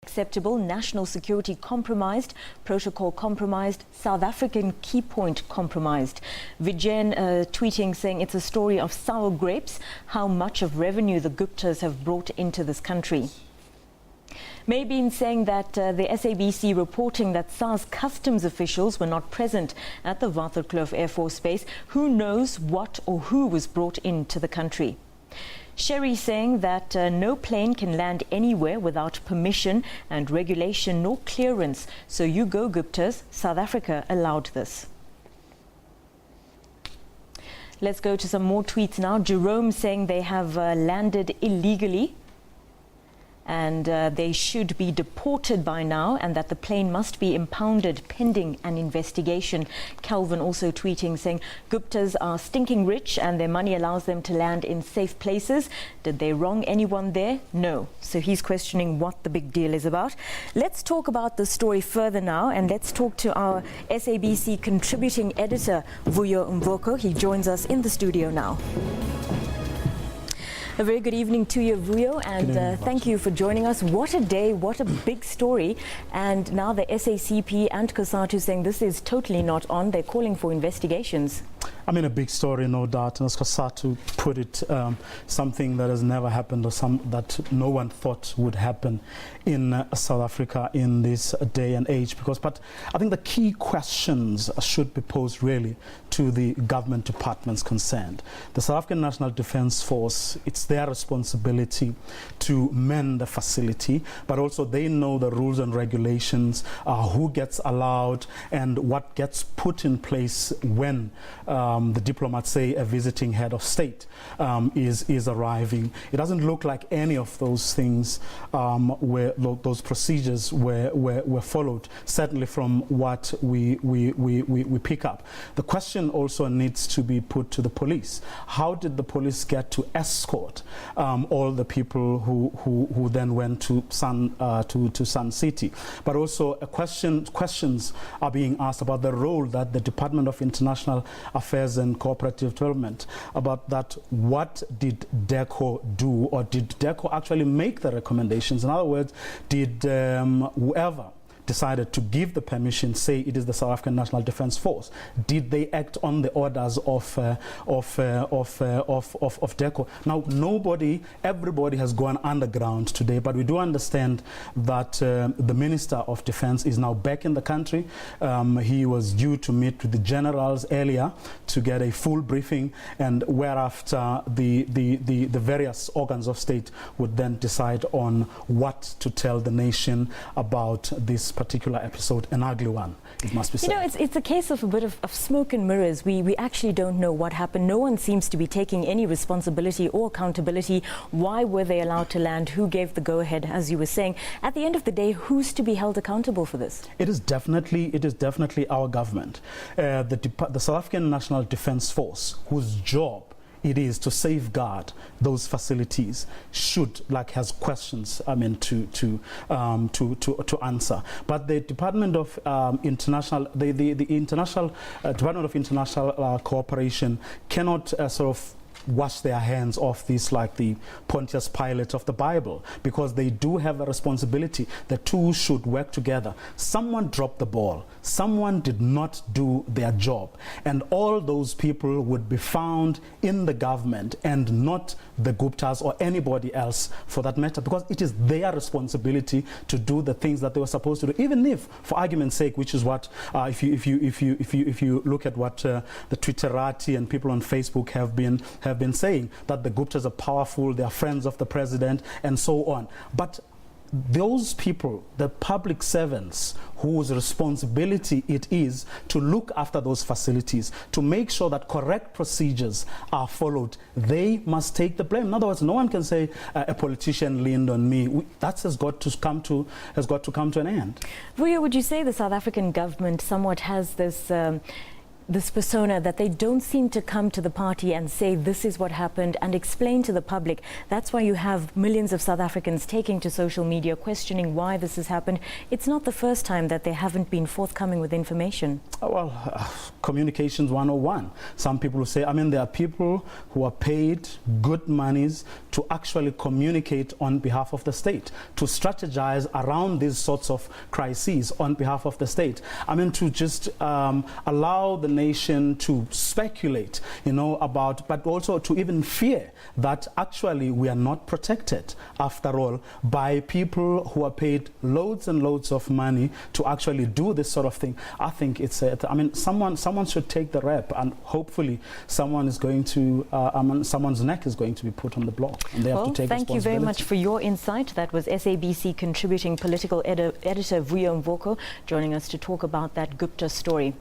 Acceptable, national security compromised, protocol compromised, South African key point compromised. Vijayan tweeting saying it's a story of sour grapes, how much of revenue the Guptas have brought into this country. Maybeen saying that the SABC reporting that SARS customs officials were not present at the Waterkloof Air Force Base. Who knows what or who was brought into the country? Sherry saying that no plane can land anywhere without permission and regulation nor clearance. So you go, Guptas. South Africa allowed this. Let's go to some more tweets now. Jerome saying they have landed illegally and they should be deported by now, and that the plane must be impounded pending an investigation. Calvin also tweeting saying Guptas are stinking rich and their money allows them to land in safe places. Did they wrong anyone there? No. So he's questioning what the big deal is about. Let's talk about the story further now, and let's talk to our SABC contributing editor, Vuyo Mvoko. He joins us in the studio now. A very good evening to you, Vuyo, and thank you for joining us. What a day, what a big story. And now the SACP and COSATU saying this is totally not on. They're calling for investigations. I mean, a big story, no doubt. And as COSATU put it, something that has never happened, or that no one thought would happen in South Africa in this day and age. But I think the key questions should be posed really to the government departments concerned. The South African National Defence Force, it's their responsibility to mend the facility, but also they know the rules and regulations, who gets allowed and what gets put in place when the diplomats say a visiting head of state is arriving. It doesn't look like any of those things those procedures were followed, certainly from what we pick up. The question also needs to be put to the police. How did the police get to escort all the people who then went to Sun City? But also questions are being asked about the role that the Department of International Affairs and Cooperative Development, about that. What did DECO do, or did DECO actually make the recommendations? In other words, did whoever decided to give the permission say it is the South African National Defence Force? Did they act on the orders of DECO? Now, everybody has gone underground today, but we do understand that the Minister of Defence is now back in the country. He was due to meet with the generals earlier to get a full briefing, and whereafter the various organs of state would then decide on what to tell the nation about this particular episode, an ugly one, it must be said. You know, it's a case of a bit of smoke and mirrors. We actually don't know what happened. No one seems to be taking any responsibility or accountability. Why were they allowed to land? Who gave the go-ahead, as you were saying? At the end of the day, who's to be held accountable for this? It is definitely our government. The South African National Defence Force, whose job it is to safeguard those facilities, has questions, I mean, to answer. But the Department of the International Department of International Cooperation cannot sort of wash their hands off this like the Pontius Pilate of the Bible, because they do have a responsibility. The two should work together. Someone dropped the ball. Someone did not do their job. And all those people would be found in the government and not the Guptas or anybody else for that matter, because it is their responsibility to do the things that they were supposed to do. Even if, for argument's sake, which is what if you look at what the Twitterati and people on Facebook have been saying, that the Guptas are powerful, they are friends of the president, and so on. But those people, the public servants whose responsibility it is to look after those facilities, to make sure that correct procedures are followed, they must take the blame. In other words, no one can say a politician leaned on me. That has got to come to an end. Vuyo, would you say the South African government somewhat has this this persona that they don't seem to come to the party and say this is what happened and explain to the public. That's why you have millions of South Africans taking to social media questioning why this has happened. It's not the first time that they haven't been forthcoming with information. Communications 101. Some people will say, there are people who are paid good monies to actually communicate on behalf of the state, to strategize around these sorts of crises on behalf of the state. To just allow the nation to speculate, about, but also to even fear that actually we are not protected, after all, by people who are paid loads and loads of money to actually do this sort of thing. I think it's someone should take the rep, and hopefully someone is going to someone's neck is going to be put on the block, and they have to take responsibility. Thank you very much for your insight. That was SABC contributing political editor Vuyo Mvoko joining us to talk about that Gupta story.